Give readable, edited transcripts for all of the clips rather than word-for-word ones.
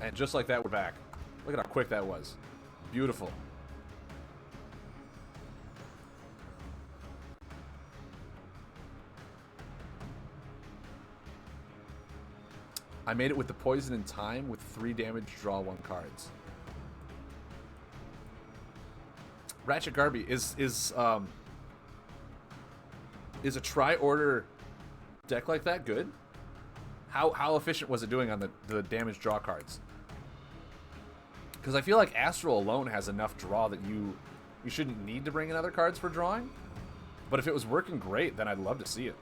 And just like that, we're back. Look at how quick that was. Beautiful. I made it with the poison in time with 3 damage, draw 1 cards. Ratchet Garby, is a tri-order deck like that good? How efficient was it doing on the damage draw cards? Because I feel like Astral alone has enough draw that you shouldn't need to bring in other cards for drawing. But if it was working great, then I'd love to see it.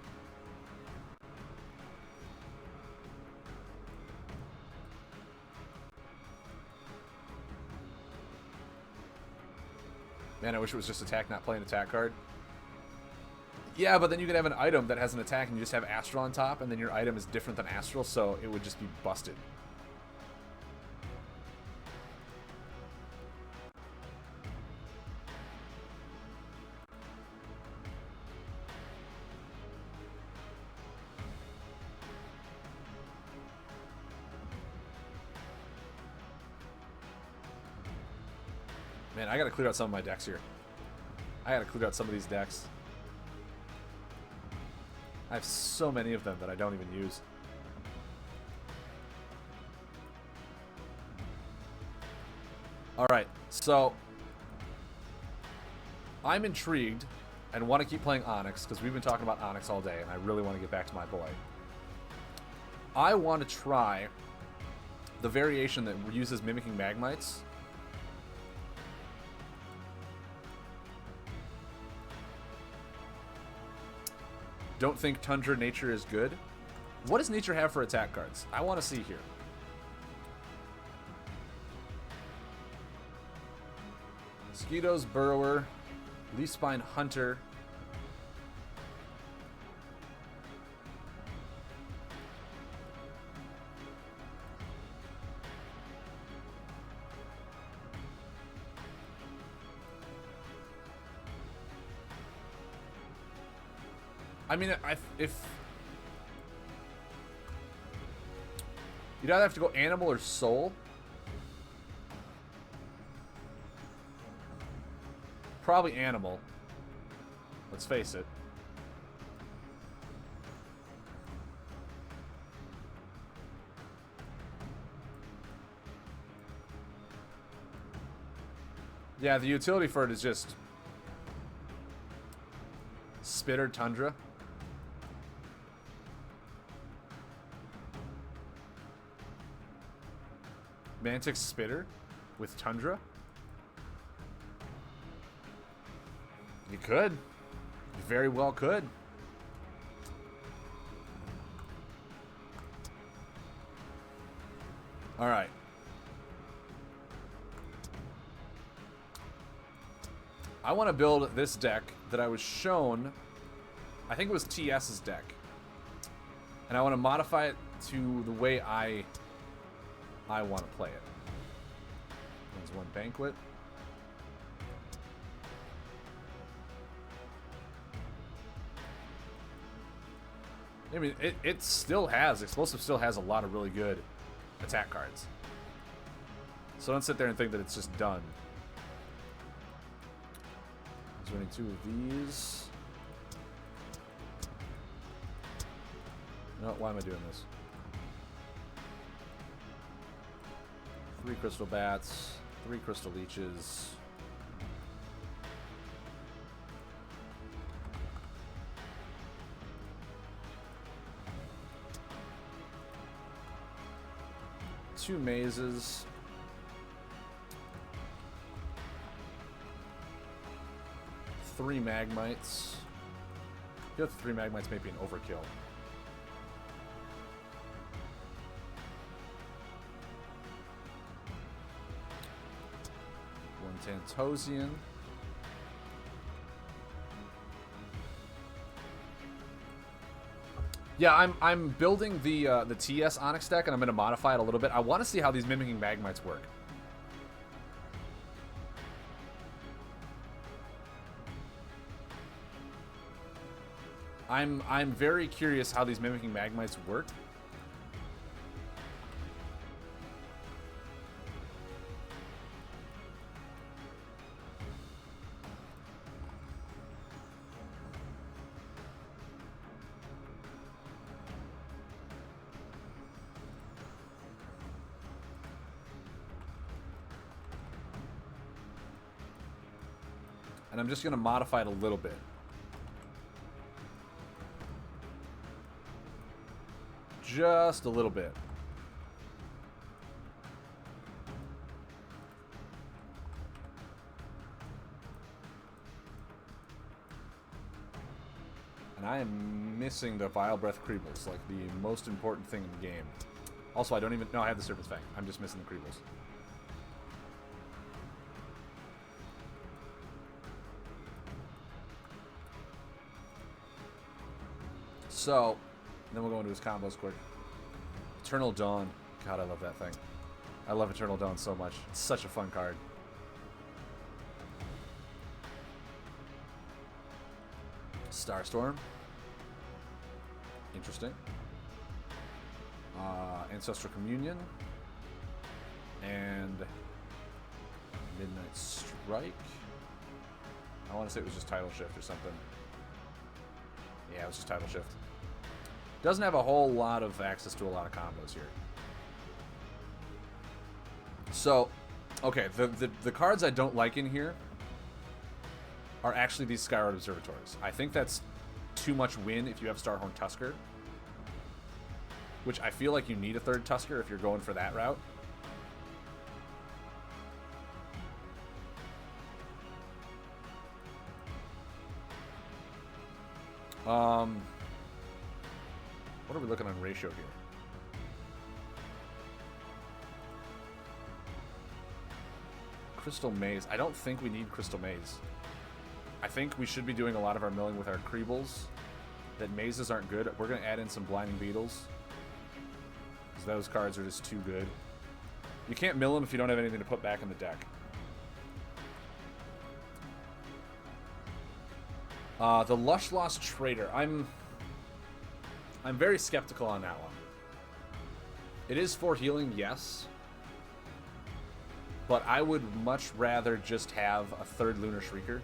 Man, I wish it was just attack, not play an attack card. Yeah, but then you could have an item that has an attack and you just have Astral on top, and then your item is different than Astral, so it would just be busted. Man, I gotta clear out some of my decks here. I gotta clear out some of these decks. I have so many of them that I don't even use. Alright, so I'm intrigued and want to keep playing Onyx because we've been talking about Onyx all day and I really want to get back to my boy. I want to try the variation that uses Mimicking Magmites. Don't think Tundra Nature is good. What does Nature have for attack cards? I want to see here. Mosquitoes, Burrower, Leaf Spine Hunter. I mean, if you'd either have to go Animal or Soul. Probably Animal. Let's face it. Yeah, the utility for it is just Spitter Tundra. Mantic Spitter with Tundra? You could. You very well could. Alright. I want to build this deck that I was shown. I think it was TS's deck. And I want to modify it to the way I want to play it. There's one Banquet. I mean, it still has, Explosive still has a lot of really good attack cards. So don't sit there and think that it's just done. He's running 2 of these. No, why am I doing this? 3 Crystal Bats, 3 Crystal Leeches. Two mazes. Three Magmites. I feel like the 3 Magmites may be an overkill. One Tantosian. Yeah, I'm building the TS Onyx deck, and I'm going to modify it a little bit. I want to see how these Mimicking Magmites work. I'm very curious how these Mimicking Magmites work. And I'm just going to modify it a little bit. Just a little bit. And I am missing the Vile Breath Creebles, like the most important thing in the game. Also, I don't even... No, I have the Serpent's Fang. I'm just missing the Creebles. So, then we'll go into his combos quick. Eternal Dawn. God, I love that thing. I love Eternal Dawn so much. It's such a fun card. Starstorm. Interesting. Ancestral Communion. And Midnight Strike. I want to say it was just Tidal Shift or something. Yeah, it was just Tidal Shift. Doesn't have a whole lot of access to a lot of combos here. So, okay, the cards I don't like in here are actually these Skyward Observatories. I think that's too much win if you have Starhorn Tusker. Which I feel like you need a third Tusker if you're going for that route. What are we looking on ratio here? Crystal Maze. I don't think we need Crystal Maze. I think we should be doing a lot of our milling with our Creebles. That mazes aren't good. We're going to add in some Blinding Beetles. Because those cards are just too good. You can't mill them if you don't have anything to put back in the deck. The Lush Lost Trader. I'm very skeptical on that one. It is for healing, yes. But I would much rather just have a third Lunar Shrieker.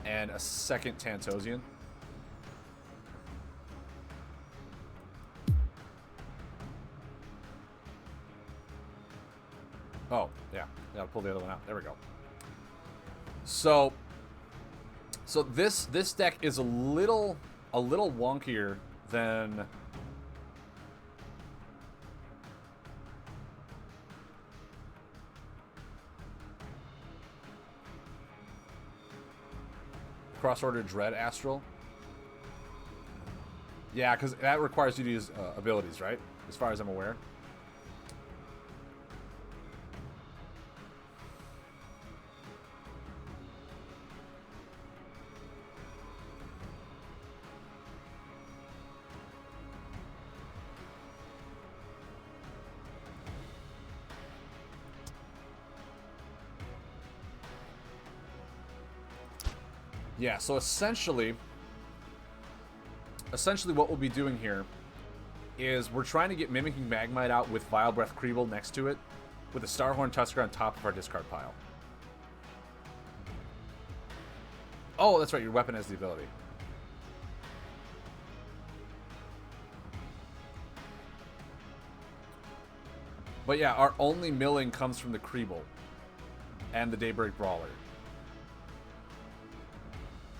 And a second Tantosian. Oh, yeah. Gotta pull the other one out. There we go. So this deck is a little wonkier than Cross-Order Dread Astral. Yeah, because that requires you to use abilities, right? As far as I'm aware. Yeah, so essentially what we'll be doing here is we're trying to get Mimicking Magmite out with Vile Breath Creeble next to it, with a Starhorn Tusker on top of our discard pile. Oh, that's right, your weapon has the ability. But yeah, our only milling comes from the Creeble and the Daybreak Brawler,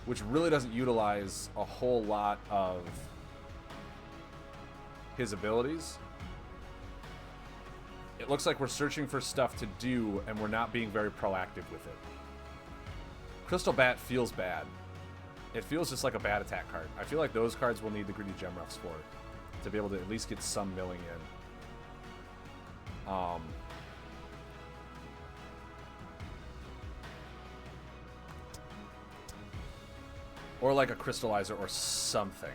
which really doesn't utilize a whole lot of his abilities. It looks like we're searching for stuff to do, and we're not being very proactive with it. Crystal Bat feels bad. It feels just like a bad attack card. I feel like those cards will need the Greedy Gemruffs for to be able to at least get some milling in. Or like a Crystallizer or something.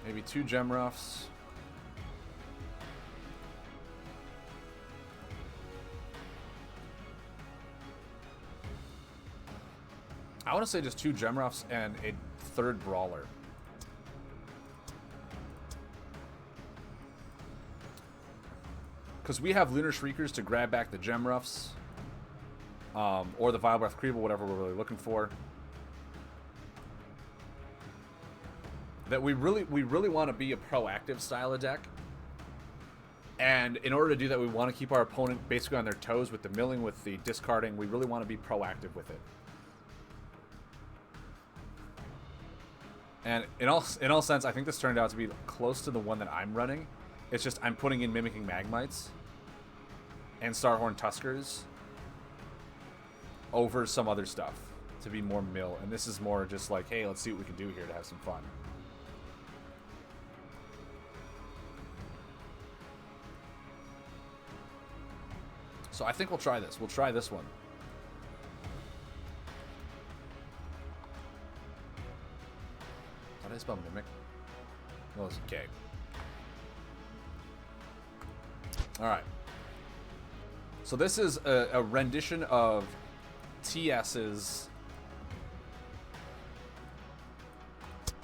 Maybe 2 Gemruffs. I want to say just 2 Gemruffs and a third Brawler. Because we have Lunar Shriekers to grab back the Gem Roughs. Or the Vile Breath Creeble, whatever we're really looking for. That we really want to be a proactive style of deck. And in order to do that, we want to keep our opponent basically on their toes with the milling, with the discarding. We really want to be proactive with it. And in all sense, I think this turned out to be close to the one that I'm running. It's just I'm putting in Mimicking Magmites and Starhorn Tuskers over some other stuff to be more mill. And this is more just like, hey, let's see what we can do here to have some fun. So I think we'll try this. We'll try this one. How do I spell Mimic? Well, it's a K. Alright. So this is a rendition of TS's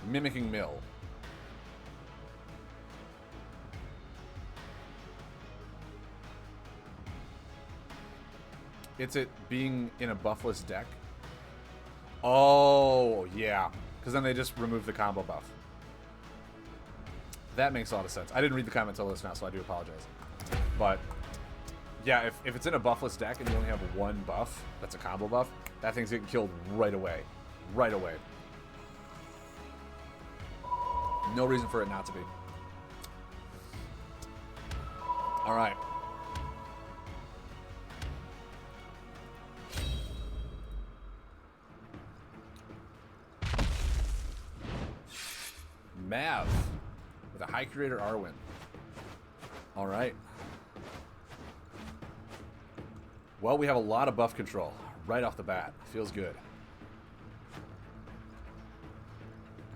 Mimicking Mill. It's it being in a buffless deck. Oh, yeah. Because then they just remove the combo buff. That makes a lot of sense. I didn't read the comment until this now, so I do apologize. But, yeah, if it's in a buffless deck and you only have one buff, that's a combo buff, that thing's getting killed right away. Right away. No reason for it not to be. Alright. Mav with a High Creator Arwen. Alright. Well, we have a lot of buff control right off the bat. Feels good.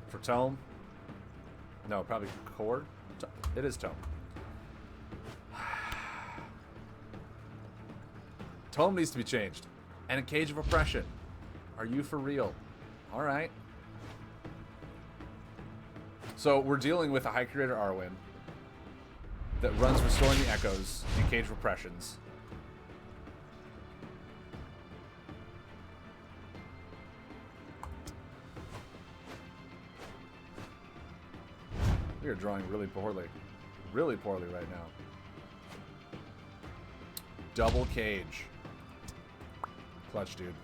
For Tome? No, probably Core? It is Tome. Tome needs to be changed. And a Cage of Oppression. Are you for real? Alright. So we're dealing with a High Creator Arwen that runs Restoring the Echoes and Cage of Oppressions. We are drawing really poorly. Really poorly right now. Double Cage. Clutch, dude.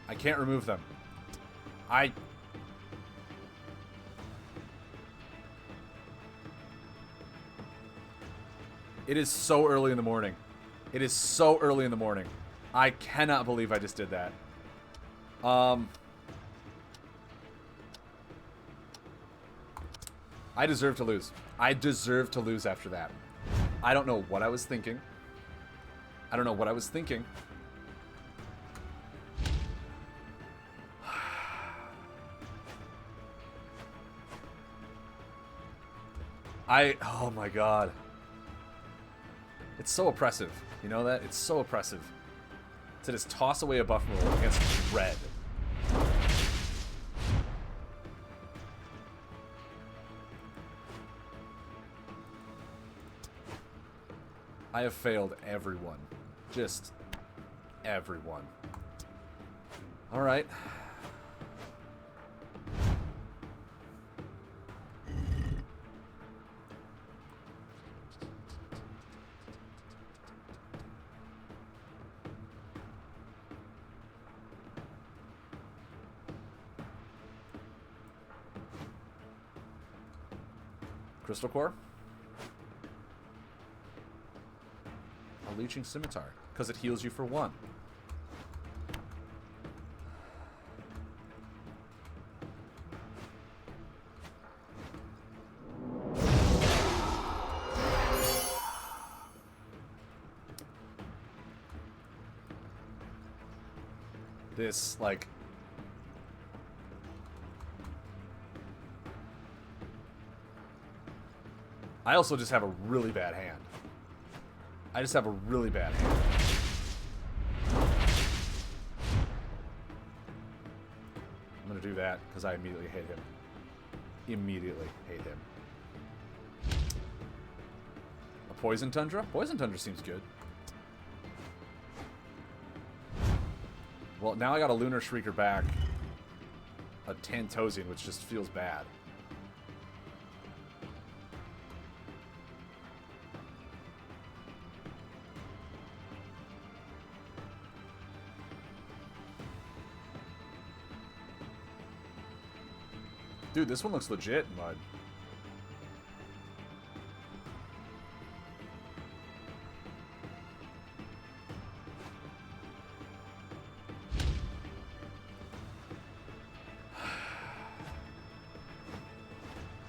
I can't remove them. It is so early in the morning. It is so early in the morning. I cannot believe I just did that. I deserve to lose. I deserve to lose after that. I don't know what I was thinking. I don't know what I was thinking. Oh my god. It's so oppressive. You know that? It's so oppressive. To just toss away a buff roll against red. I have failed everyone. Just everyone. Alright. Crystal Core. A Leeching Scimitar, because it heals you for 1. This, like... I also just have a really bad hand. I just have a really bad hand. I'm going to do that because I immediately hate him. Immediately hate him. A Poison Tundra? Poison Tundra seems good. Well, now I got a Lunar Shrieker back. A Tantosian, which just feels bad. Dude, this one looks legit, Mud.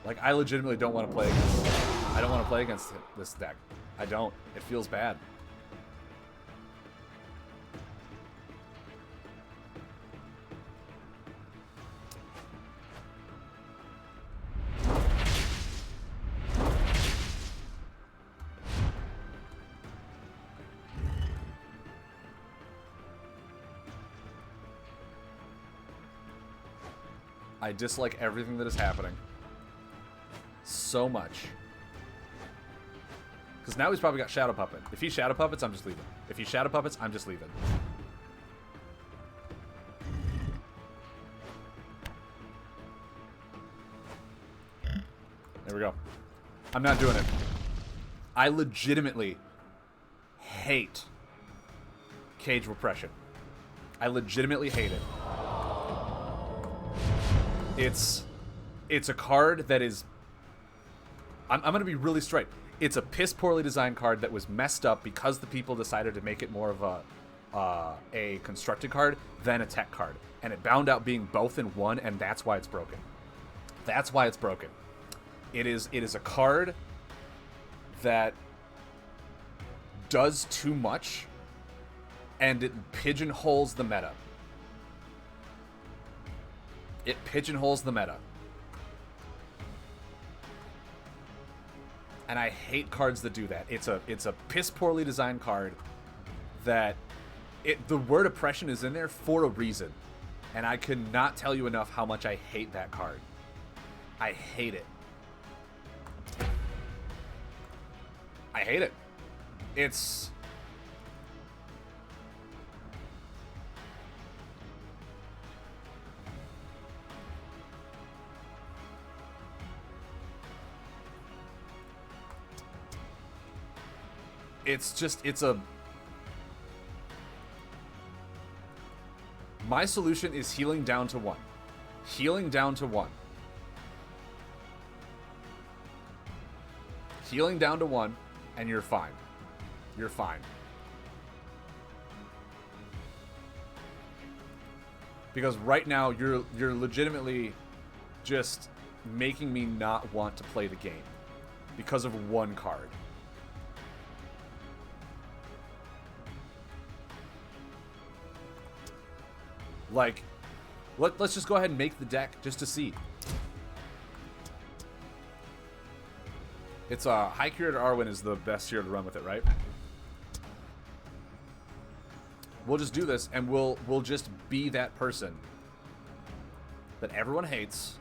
Like, I legitimately don't want to play against... I don't want to play against this deck. I don't. It feels bad. I dislike everything that is happening. So much. Because now he's probably got Shadow Puppet. If he Shadow Puppets, I'm just leaving. If he Shadow Puppets, I'm just leaving. There we go. I'm not doing it. I legitimately hate Cage Repression. I legitimately hate it. It's a card that is... I'm going to be really straight. It's a piss poorly designed card that was messed up because the people decided to make it more of a constructed card than a tech card. And it bound out being both in one, and that's why it's broken. That's why it's broken. It is a card that does too much, and it pigeonholes the meta. It pigeonholes the meta. And I hate cards that do that. It's a piss poorly designed card that the word oppression is in there for a reason. And I cannot tell you enough how much I hate that card. I hate it. I hate it. It's... It's a... My solution is healing down to 1. Healing down to 1. Healing down to 1, and you're fine. You're fine. Because right now, you're legitimately just making me not want to play the game. Because of one card. Like, let's just go ahead and make the deck just to see. It's High Curator Arwen is the best here to run with it, right? We'll just do this, and we'll just be that person that everyone hates.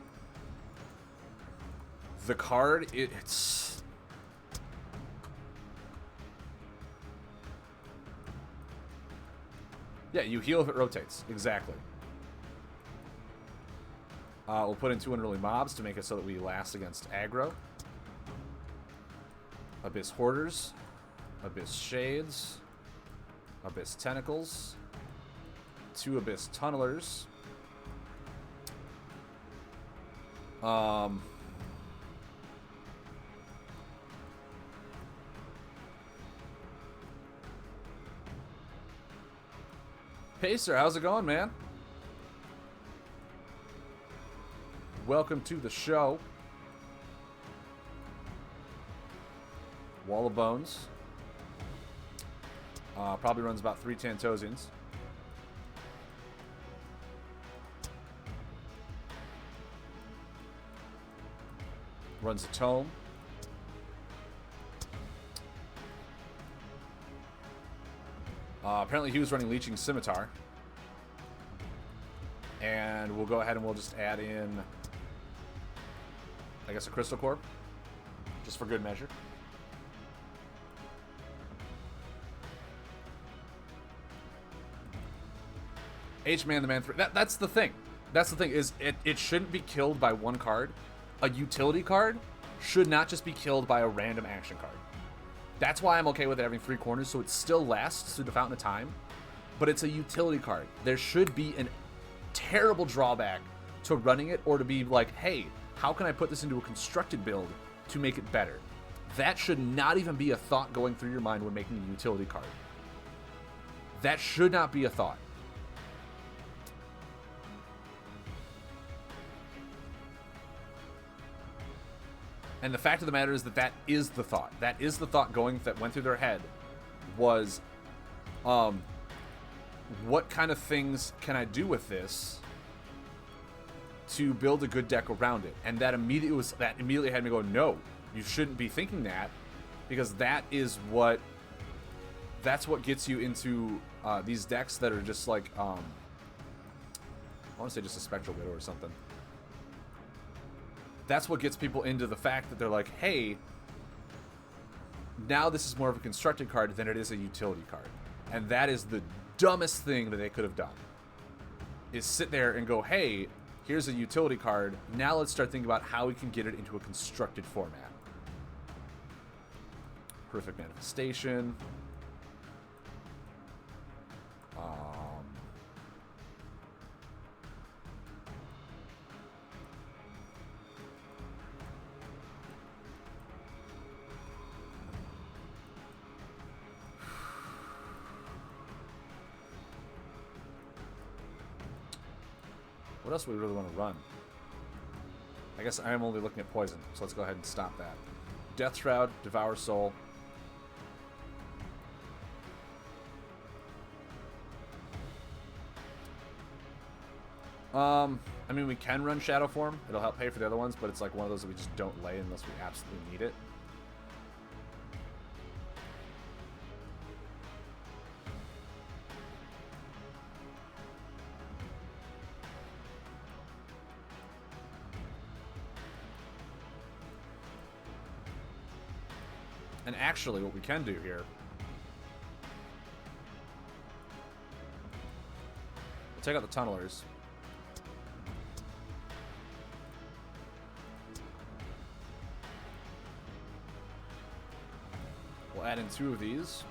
The card, it's... Yeah, you heal if it rotates. Exactly. We'll put in 2 unruly mobs to make it so that we last against aggro. Abyss Hoarders. Abyss Shades. Abyss Tentacles. 2 Abyss Tunnelers. Pacer, how's it going, man? Welcome to the show. Wall of Bones. Probably runs about 3 Tantosians. Runs a Tome. Apparently he was running Leeching Scimitar. And we'll go ahead and we'll just add in, I guess, a Crystal Core. Just for good measure. H-Man the Man 3. That's the thing. That's the thing, is it shouldn't be killed by one card. A utility card should not just be killed by a random action card. That's why I'm okay with it having 3 corners, so it still lasts through the Fountain of Time. But it's a utility card. There should be an terrible drawback to running it, or to be like, hey, how can I put this into a constructed build to make it better? That should not even be a thought going through your mind when making a utility card. That should not be a thought. And the fact of the matter is that that is the thought. That is the thought that went through their head was, what kind of things can I do with this to build a good deck around it? And that immediately had me go, no, you shouldn't be thinking that, because that's what gets you into these decks that are just like, I want to say just a Spectral Widow or something. That's what gets people into the fact that they're like, hey, now this is more of a constructed card than it is a utility card. And that is the dumbest thing that they could have done, is sit there and go, hey, here's a utility card. Now let's start thinking about how we can get it into a constructed format. Horrific Manifestation. What else do we really want to run? I guess I am only looking at poison, so let's go ahead and stop that. Death Shroud, Devour Soul. I mean, we can run Shadow Form. It'll help pay for the other ones, but it's like one of those that we just don't lay unless we absolutely need it. And actually, what we can do here, we'll take out the Tunnelers. We'll add in 2 of these.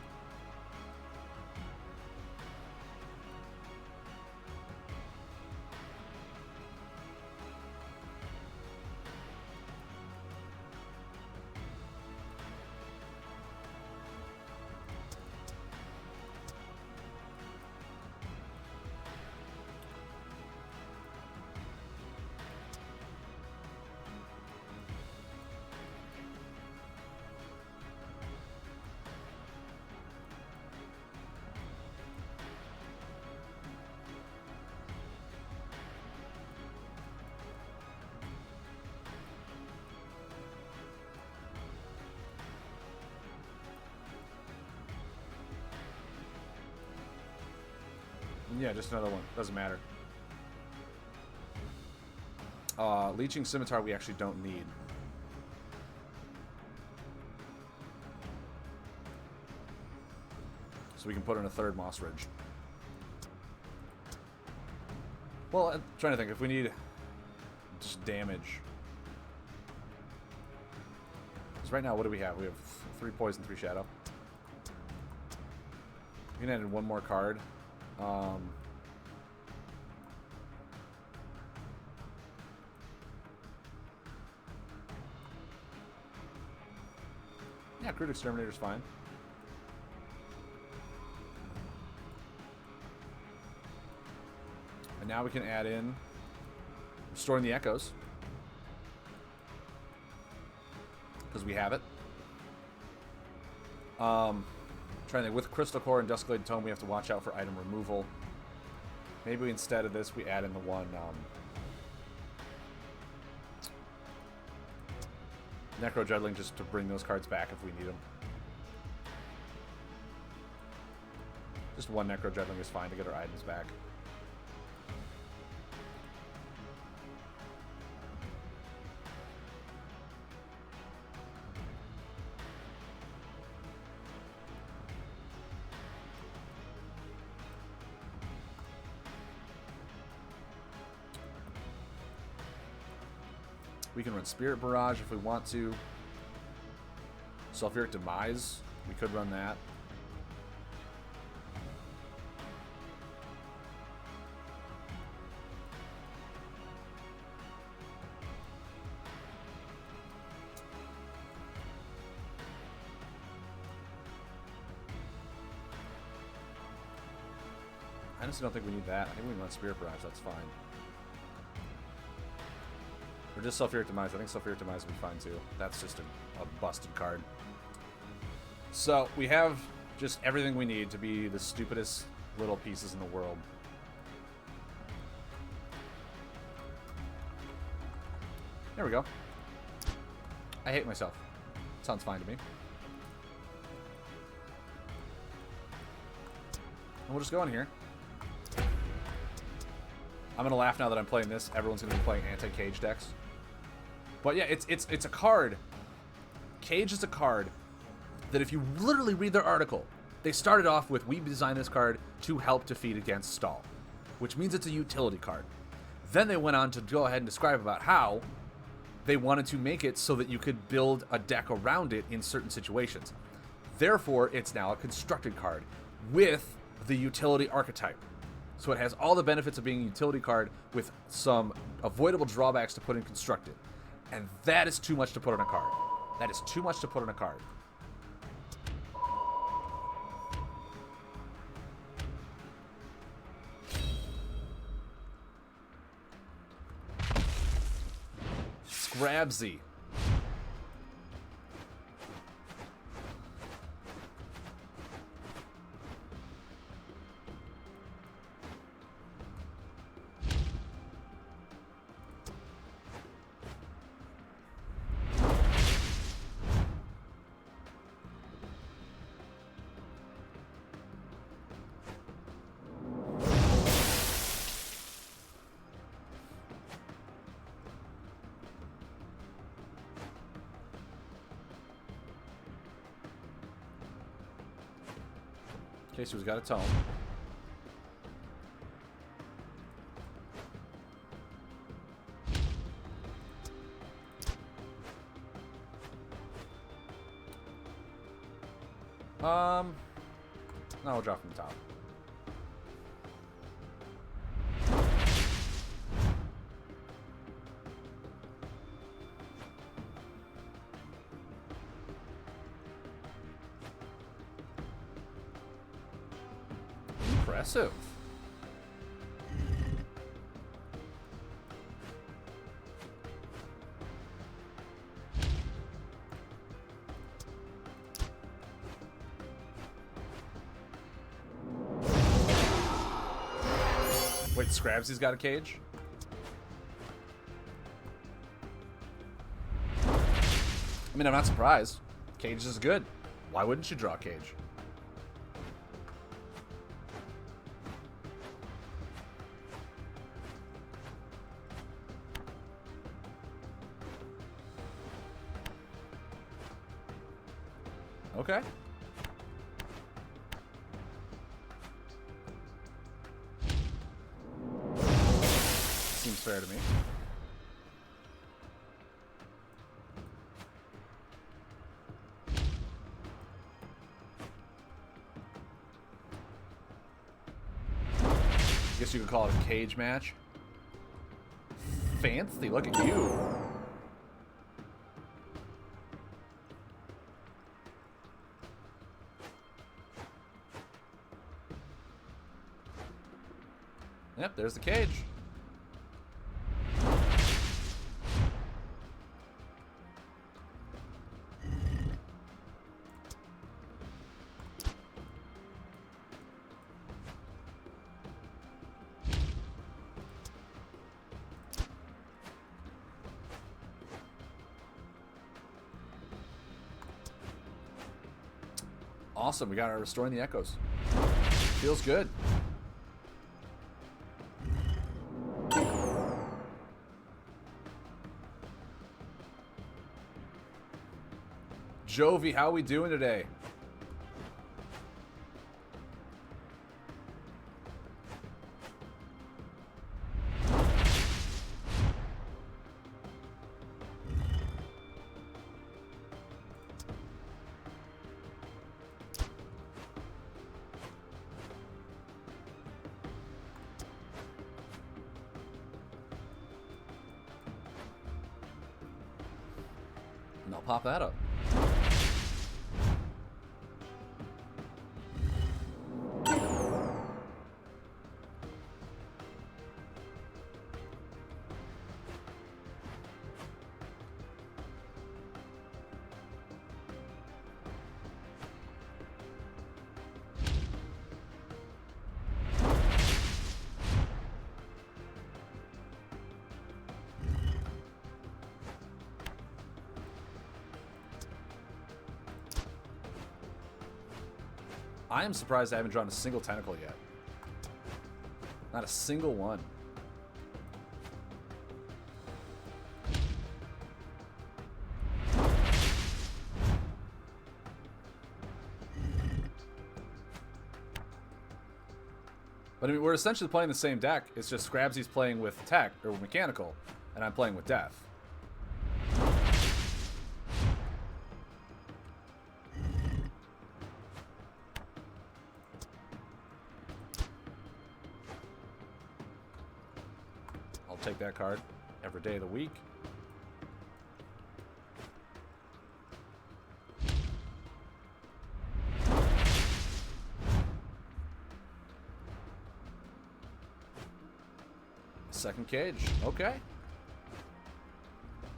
Yeah, just another one. Doesn't matter. Leeching Scimitar we actually don't need. So we can put in a 3rd Moss Ridge. Well, I'm trying to think. If we need just damage. Because right now, what do we have? We have 3 Poison, 3 Shadow. We can add in 1 more card. Yeah, Crude Exterminator's fine. And now we can add in Restoring the Echoes, because we have it. Trying to think, with Crystal Core and Duskblade Tome, we have to watch out for item removal. Maybe instead of this, we add in the one Necro Juggling, just to bring those cards back if we need them. Just one Necro Dreadling is fine to get our items back. We can run Spirit Barrage if we want to. Sulfuric Demise, we could run that. I honestly don't think we need that. I think we can run Spirit Barrage, that's fine. Or just Sulfuric Demise. I think Sulfuric Demise would be fine too. That's just a busted card. So we have just everything we need to be the stupidest little pieces in the world. There we go. I hate myself. Sounds fine to me. And we'll just go in here. I'm gonna laugh now that I'm playing this. Everyone's gonna be playing anti-Cage decks. But yeah, it's a card. Cage is a card that if you literally read their article, they started off with, we designed this card to help defeat against stall, which means it's a utility card. Then they went on to go ahead and describe about how they wanted to make it so that you could build a deck around it in certain situations. Therefore, it's now a constructed card with the utility archetype. So it has all the benefits of being a utility card with some avoidable drawbacks to put in constructed. And that is too much to put on a card. That is too much to put on a card. Scrabsy. Casey has got a tome. No, we'll drop from the top. Impressive. Wait, Scrabsy's got a cage? I mean, I'm not surprised. Cage is good. Why wouldn't you draw a cage? Okay. Seems fair to me. Guess you could call it a cage match. Fancy, look at you. Yep, there's the cage. Awesome, we got our Restoring the Echoes. Feels good. Jovi, how we doing today? And I'll pop that up. I am surprised I haven't drawn a single tentacle yet. Not a single one. But I mean, we're essentially playing the same deck. It's just Scrabsy's playing with tech, or mechanical, and I'm playing with death. Take that card every day of the week. Second cage. Okay.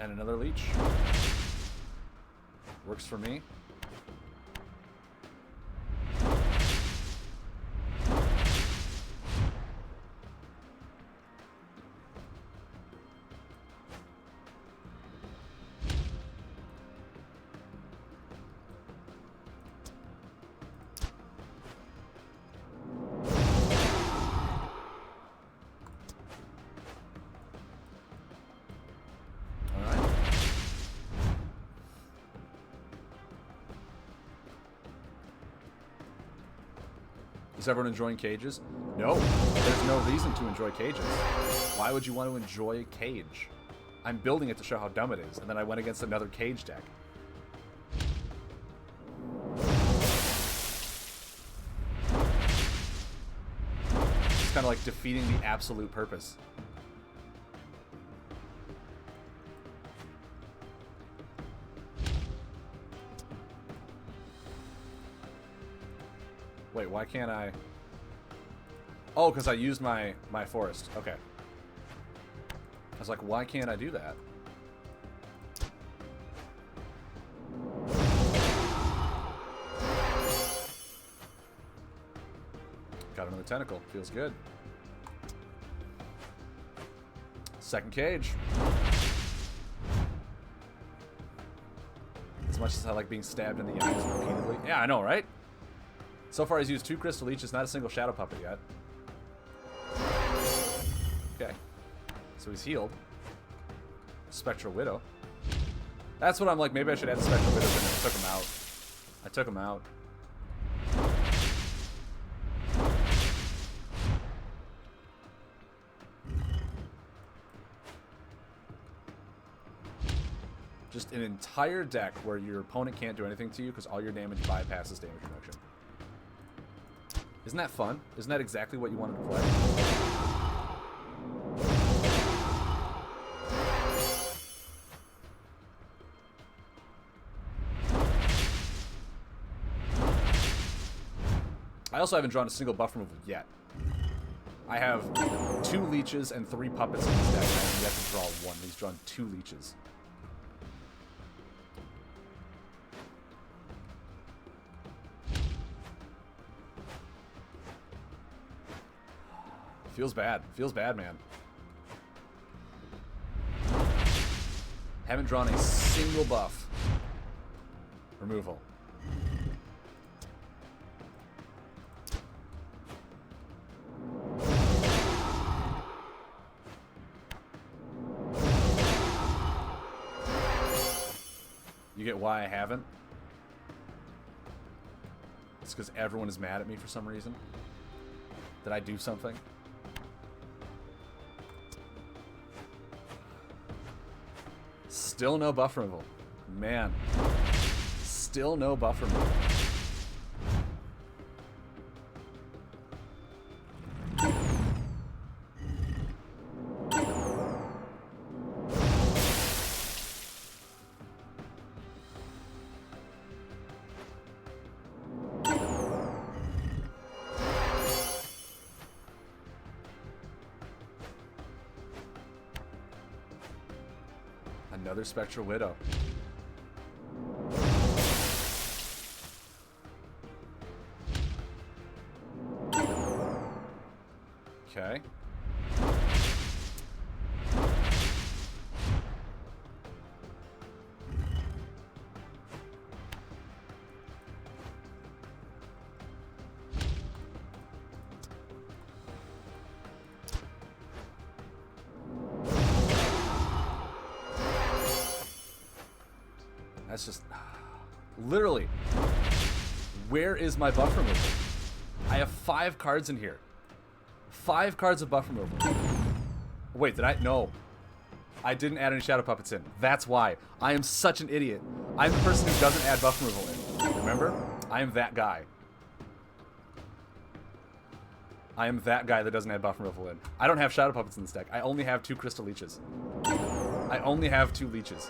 And another leech. Works for me. Is everyone enjoying cages? No, there's no reason to enjoy cages. Why would you want to enjoy a cage? I'm building it to show how dumb it is, and then I went against another cage deck. It's kind of like defeating the absolute purpose. Wait, why can't I? Oh, because I used my forest. Okay. I was like, why can't I do that? Got another tentacle. Feels good. Second cage. As much as I like being stabbed in the eyes repeatedly. Yeah, I know, right? So far, he's used 2 Crystal Leeches, not a single Shadow Puppet yet. Okay. So he's healed. Spectral Widow. That's what I'm like, maybe I should add the Spectral Widow, and I took him out. I took him out. Just an entire deck where your opponent can't do anything to you because all your damage bypasses damage reduction. Isn't that fun? Isn't that exactly what you wanted to play? I also haven't drawn a single buff removal yet. I have 2 leeches and 3 puppets in this deck, and I have yet to draw 1. He's drawn 2 leeches. Feels bad. Feels bad, man. Haven't drawn a single buff removal. You get why I haven't? It's because everyone is mad at me for some reason. Did I do something? Still no buff removal. Man. Still no buff removal. Another Spectral Widow. Okay. That's just... Literally. Where is my buff removal? I have 5 cards in here. 5 cards of buff removal. Wait, did I? No. I didn't add any Shadow Puppets in. That's why. I am such an idiot. I'm the person who doesn't add buff removal in. Remember? I am that guy. I am that guy that doesn't add buff removal in. I don't have Shadow Puppets in this deck. I only have 2 Crystal Leeches. I only have 2 Leeches.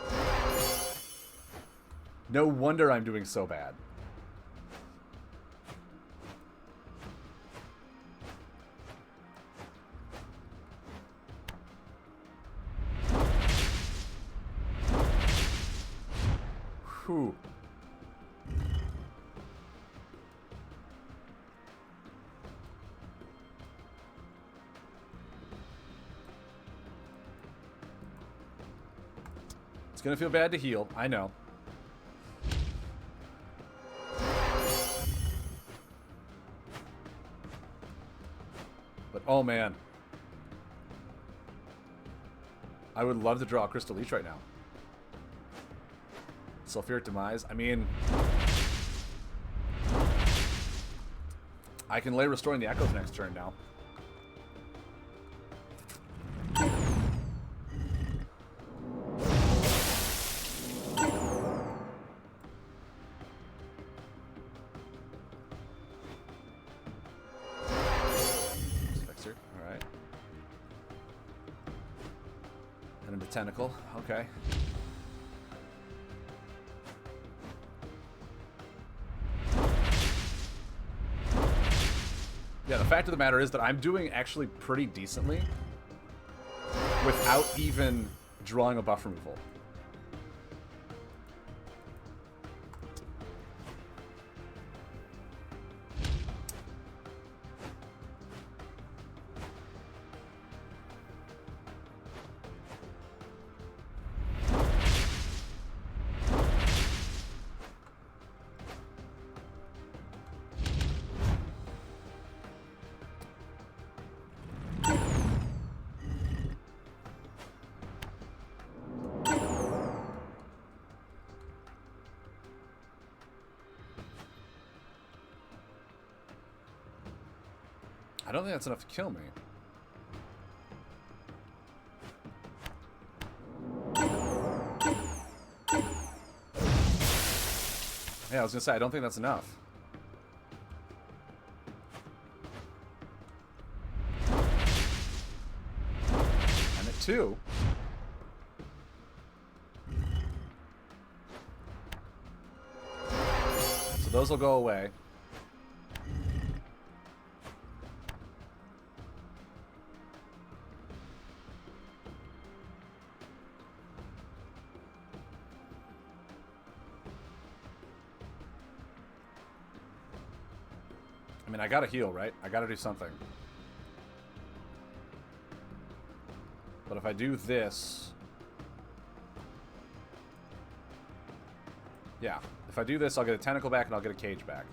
No wonder I'm doing so bad. Whew. It's gonna feel bad to heal, I know. But oh man. I would love to draw a Crystal Leech right now. Sulfuric Demise. I mean, I can lay Restoring the Echoes next turn now. Fixer. All right. And a Botanical. Okay. Yeah, the fact of the matter is that I'm doing actually pretty decently without even drawing a buff removal. I don't think that's enough to kill me. Yeah, I was gonna say, I don't think that's enough. And at 2. So those will go away. I mean, I gotta heal, right? I gotta do something. But if I do this... Yeah. If I do this, I'll get a Tentacle back and I'll get a Cage back.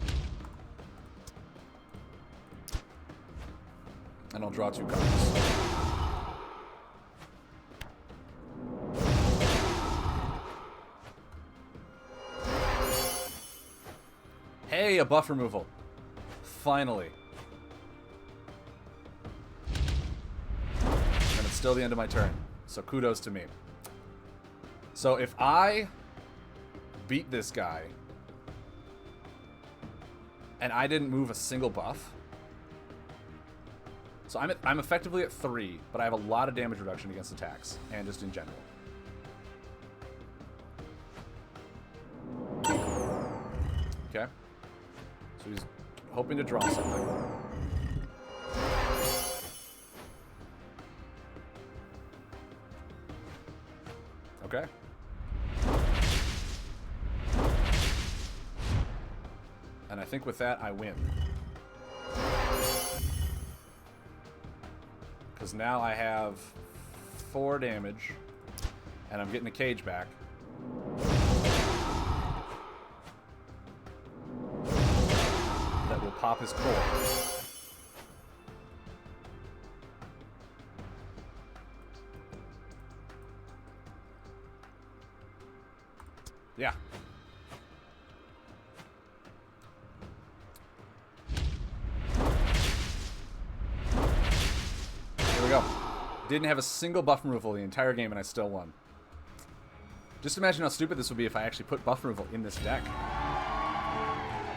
And I'll draw 2 cards. Hey, a buff removal. Finally. And it's still the end of my turn. So kudos to me. So if I beat this guy and I didn't move a single buff, so I'm effectively at 3, but I have a lot of damage reduction against attacks and just in general. Okay. So he's hoping to draw something. Okay. And I think with that, I win. Because now I have 4 damage, and I'm getting a cage back. That will pop his core. Yeah. Here we go. Didn't have a single buff removal the entire game, and I still won. Just imagine how stupid this would be if I actually put buff removal in this deck.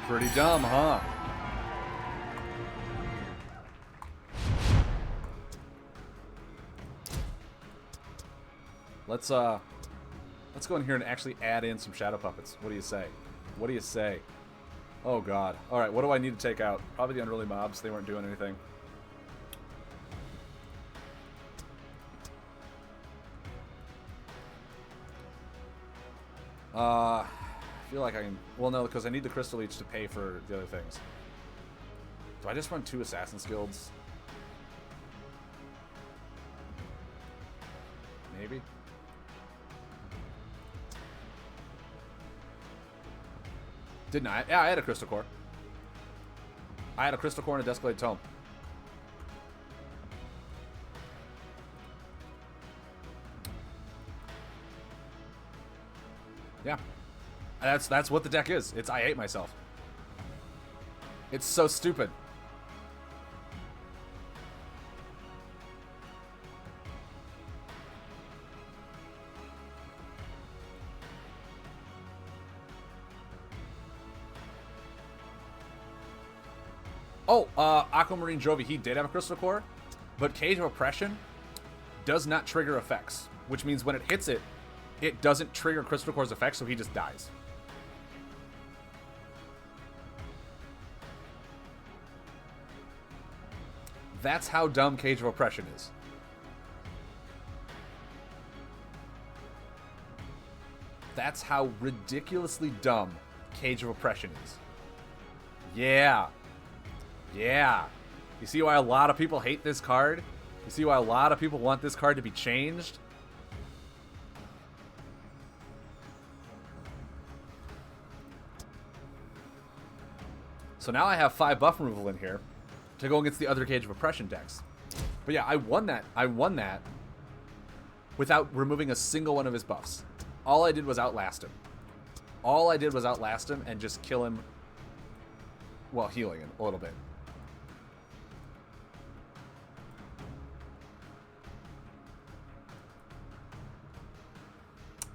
Pretty dumb, huh? Let's go in here and actually add in some shadow puppets. What do you say? What do you say? Oh god. Alright, what do I need to take out? Probably the unruly mobs. They weren't doing anything. I feel like I can... Well, no, because I need the Crystal Leech to pay for the other things. Do I just run 2 Assassin's Guilds? Maybe? Didn't I? Yeah, I had a Crystal Core. I had a Crystal Core and a Desecrated Tome. Yeah. That's what the deck is. It's I hate myself. It's so stupid. Oh, Aquamarine Jovi, he did have a Crystal Core, but Cage of Oppression does not trigger effects, which means when it hits it, it doesn't trigger Crystal Core's effects, so he just dies. That's how dumb Cage of Oppression is. That's how ridiculously dumb Cage of Oppression is. Yeah. Yeah. You see why a lot of people hate this card? You see why a lot of people want this card to be changed? So now I have 5 buff removal in here to go against the other Cage of Oppression decks. But yeah, I won that. I won that without removing a single one of his buffs. All I did was outlast him. All I did was outlast him and just kill him while healing him a little bit.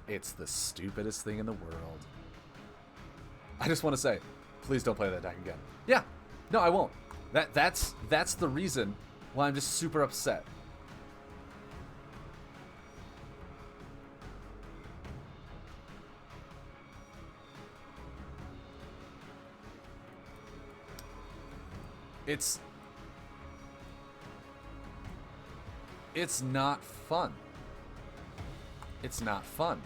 It's the stupidest thing in the world. I just want to say, please don't play that deck again. Yeah, no, I won't. That's the reason why I'm just super upset. It's not fun. It's not fun.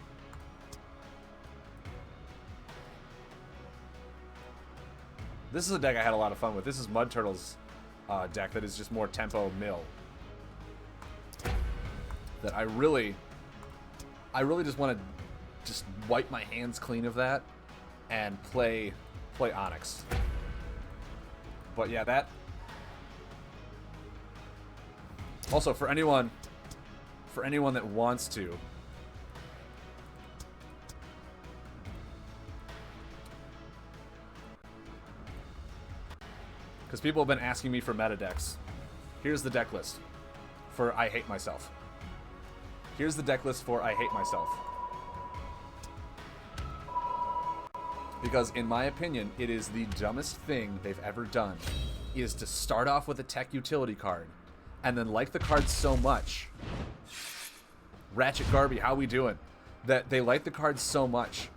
This is a deck I had a lot of fun with. This is Mud Turtle's deck that is just more tempo mill. That I really just want to just wipe my hands clean of that and play Onyx. But yeah, that. Also, for anyone that wants to, Because people have been asking me for meta decks. Here's the deck list for I Hate Myself. Here's the deck list for I Hate Myself. Because in my opinion, it is the dumbest thing they've ever done, is to start off with a tech utility card and then like the card so much. Ratchet Garby, how we doing? That they like the card so much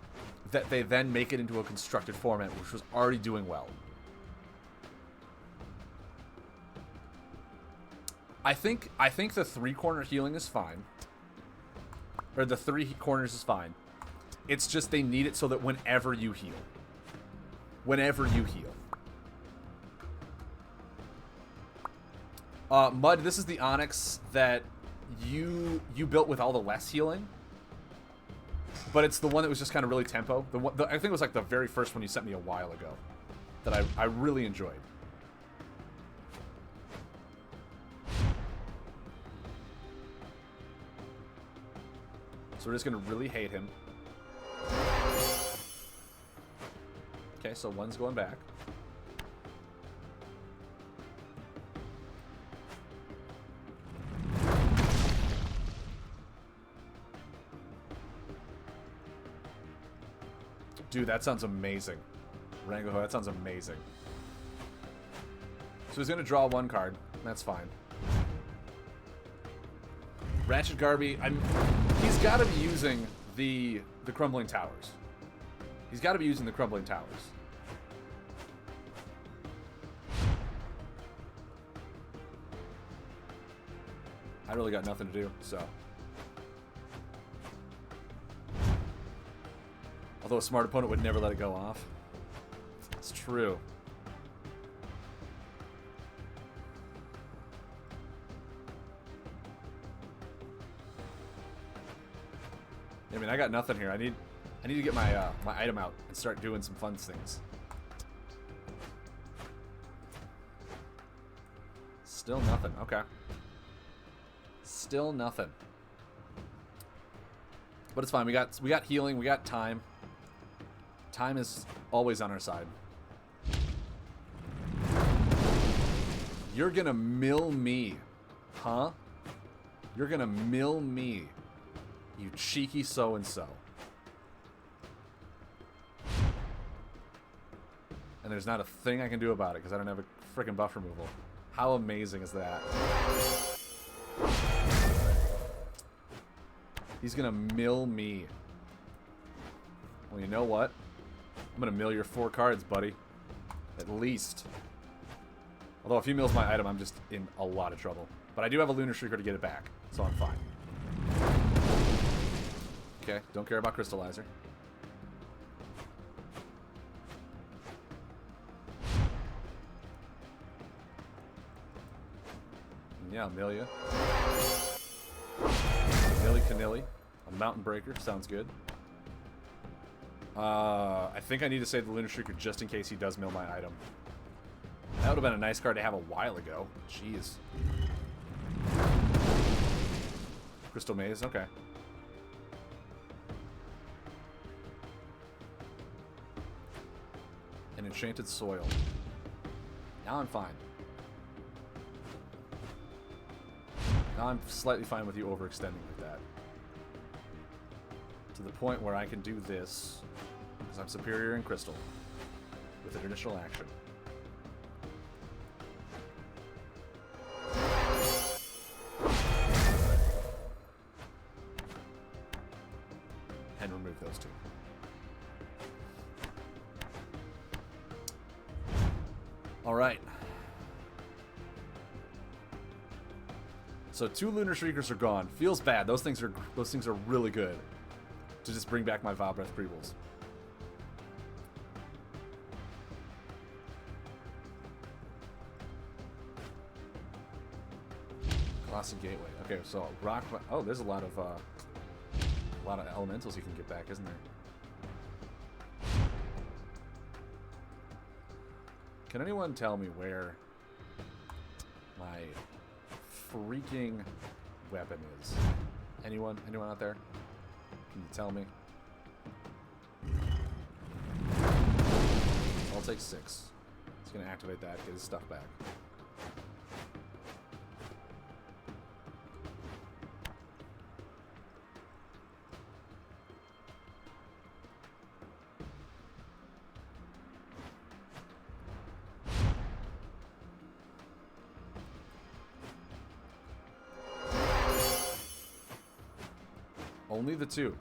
that they then make it into a constructed format, which was already doing well. I think the 3-corner healing is fine. Or the 3 corners is fine. It's just they need it so that whenever you heal. Whenever you heal. Mud, this is the Onyx that you built with all the less healing. But it's the one that was just kind of really tempo. I think it was like the very first one you sent me a while ago. That I really enjoyed. So we're just going to really hate him. Okay, so one's going back. Dude, that sounds amazing. Rango, that sounds amazing. So he's going to draw 1 card. That's fine. Ratchet Garby, he's got to be using the Crumbling Towers. He's got to be using the Crumbling Towers. I really got nothing to do, so. Although a smart opponent would never let it go off. It's true. I mean, I got nothing here. I need to get my my item out and start doing some fun things. Still nothing. Okay. Still nothing. But it's fine. We got healing. We got time. Time is always on our side. You're gonna mill me, huh? You're gonna mill me. You cheeky so-and-so. And there's not a thing I can do about it because I don't have a freaking buff removal. How amazing is that? He's gonna mill me. Well, you know what? I'm gonna mill your 4 cards, buddy. At least. Although if he mills my item, I'm just in a lot of trouble. But I do have a Lunar Shrieker to get it back, so I'm fine. Okay, don't care about Crystallizer. Yeah, Amelia. Nilly Canilly. A Mountain Breaker, sounds good. I think I need to save the Lunar Shrieker just in case he does mill my item. That would have been a nice card to have a while ago. Jeez. Crystal Maze, okay. An Enchanted Soil. Now I'm fine. Now I'm slightly fine with you overextending like that. To the point where I can do this, because I'm superior in Crystal, with an additional action. And remove those 2. Alright. So 2 Lunar Shriekers are gone. Feels bad. Those things are really good. To just bring back my Vile Breath Prequels. Colossal Gateway. Okay, so Rock. Oh, there's a lot of elementals you can get back, isn't there? Can anyone tell me where my freaking weapon is? Anyone? Anyone out there? Can you tell me? I'll take 6. Let's gonna activate that, get his stuff back. Only the two.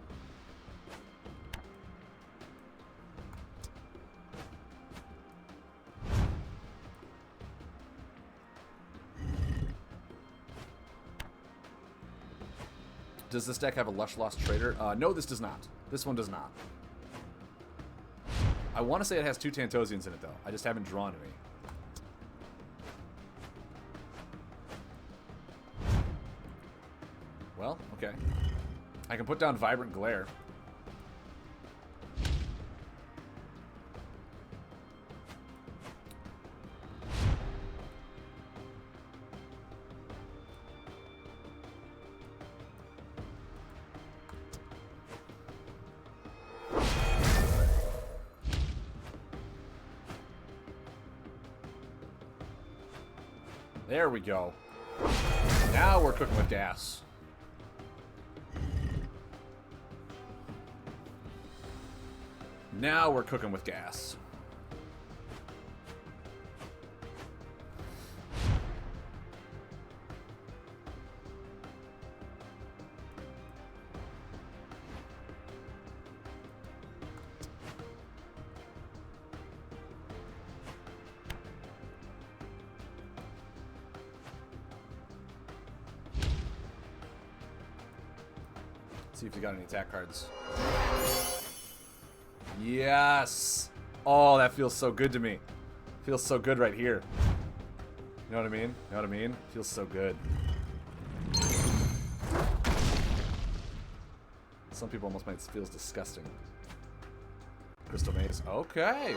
Does this deck have a Lush Lost Trader? No, this does not. This one does not. I want to say it has 2 Tantosians in it, though. I just haven't drawn any. Well, okay. I can put down Vibrant Glare. There we go. Now we're cooking with gas. Now we're cooking with gas. See if you got any attack cards. Yes! Oh, that feels so good to me. Feels so good right here. You know what I mean? You know what I mean? Feels so good. Some people almost might feel disgusting. Crystal Maze. Okay.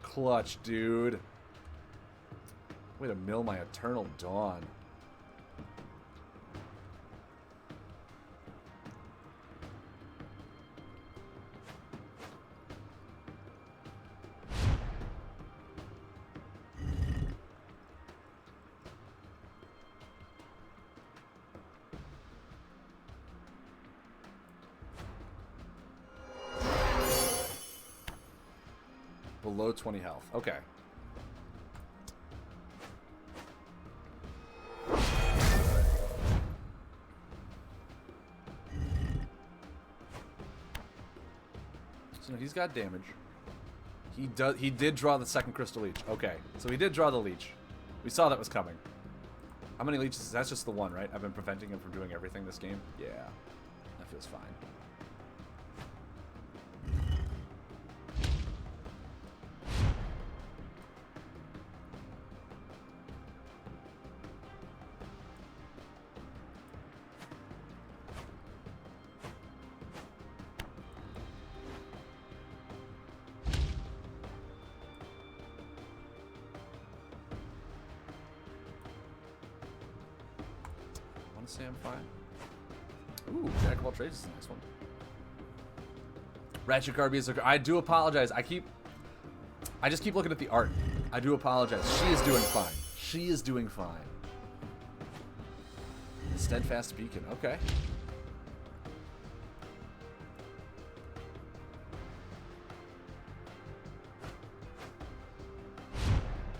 Clutch, dude. Way to mill my Eternal Dawn. Below 20 health. Okay. So no, he's got damage. He did draw the second Crystal Leech. Okay. So he did draw the Leech. We saw that was coming. How many leeches? That's just the one, right? I've been preventing him from doing everything this game. Yeah. That feels fine. Say I'm fine. Ooh, Jack of all trades is a nice one. Ratchet Garby is I do apologize. I just keep looking at the art. I do apologize. She is doing fine. She is doing fine. Steadfast Beacon. Okay.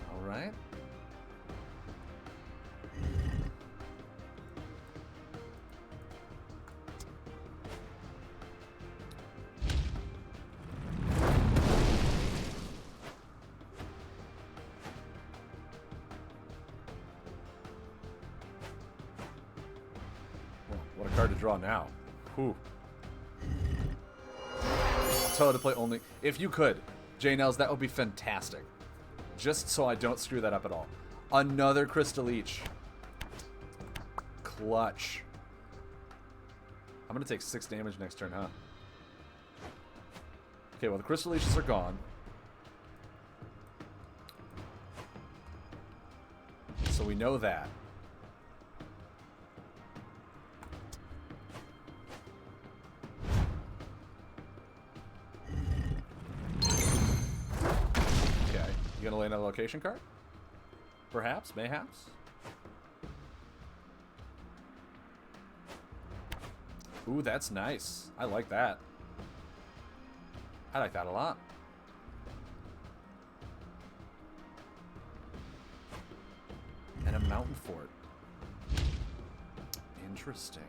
All right. What a card to draw now. Whew. I'll tell her to play only... If you could, J-Nels, that would be fantastic. Just so I don't screw that up at all. Another Crystal Leech. Clutch. I'm going to take 6 damage next turn, huh? Okay, well, the Crystal Leeches are gone. So we know that. gonna lay another location card? Perhaps, mayhaps. Ooh, that's nice. I like that. I like that a lot. And a mountain fort. Interesting.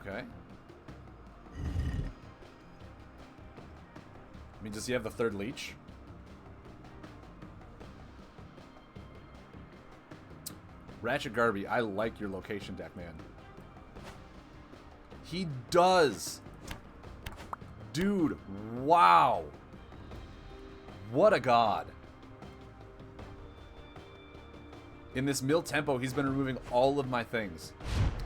Okay. I mean, does he have the third leech? Ratchet Garby, I like your location deck, man. He does. Dude, wow. What a god. In this mill tempo, he's been removing all of my things.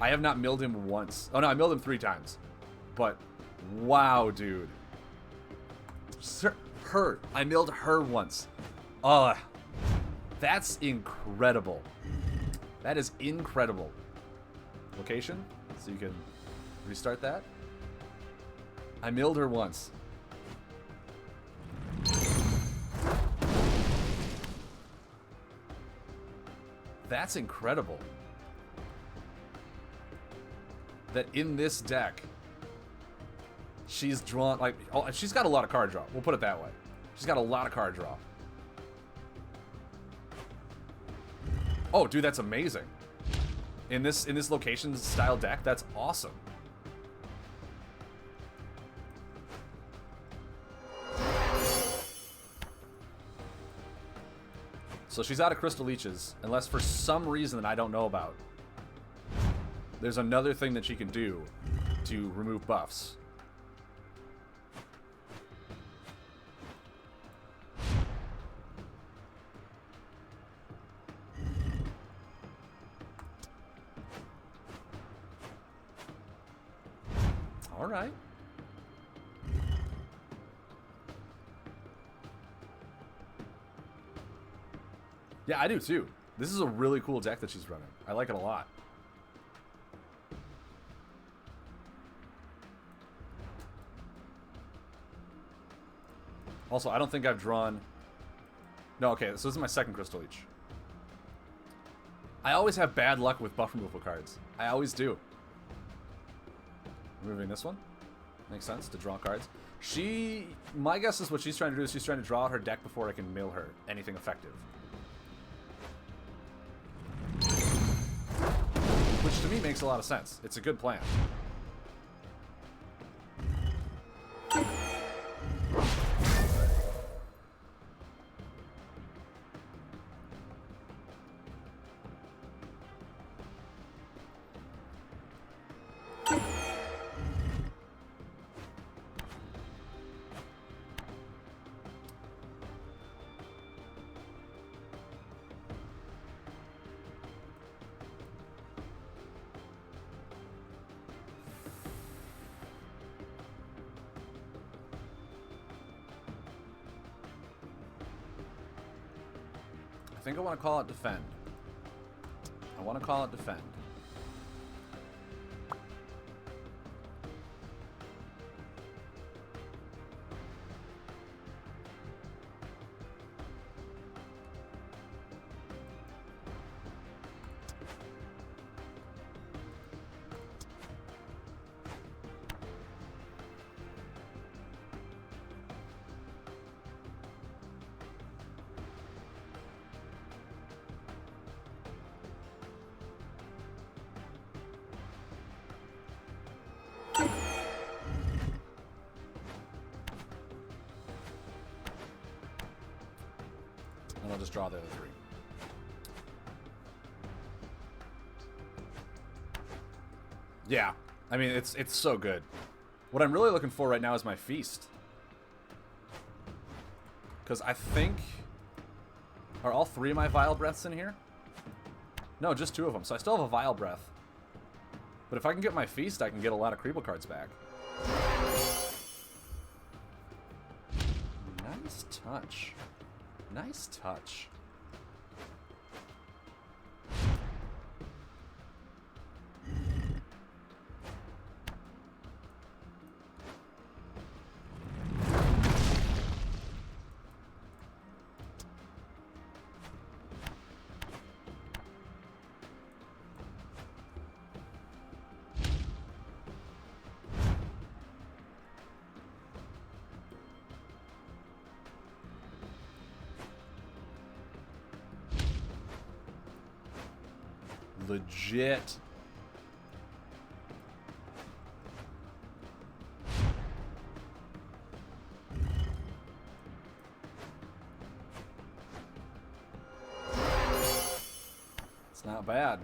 I have not milled him once. Oh no, I milled him 3 times. But, wow, dude. Her. I milled her once. That's incredible. That is incredible. Location, so you can restart that. I milled her once. That's incredible. That in this deck, she's drawn, like, oh, she's got a lot of card draw. We'll put it that way. She's got a lot of card draw. Oh, dude, that's amazing. In this location style deck, that's awesome. So she's out of Crystal Leeches, unless for some reason that I don't know about. There's another thing that she can do to remove buffs. All right. Yeah, I do too. This is a really cool deck that she's running. I like it a lot. Also, I don't think I've drawn... No, okay, so this is my second Crystal Leech. I always have bad luck with buff removal cards. I always do. Removing this one. Makes sense to draw cards. My guess is what she's trying to do is she's trying to draw out her deck before I can mill her anything effective. Which to me makes a lot of sense. It's a good plan. I think I want to call it defend. I want to call it defend. And I'll just draw the other 3. Yeah, I mean, it's so good. What I'm really looking for right now is my feast. Because I think... Are all 3 of my Vile Breaths in here? No, just 2 of them. So I still have a Vile Breath. But if I can get my feast, I can get a lot of Creeble cards back. Nice touch. Nice touch. Legit. It's not bad.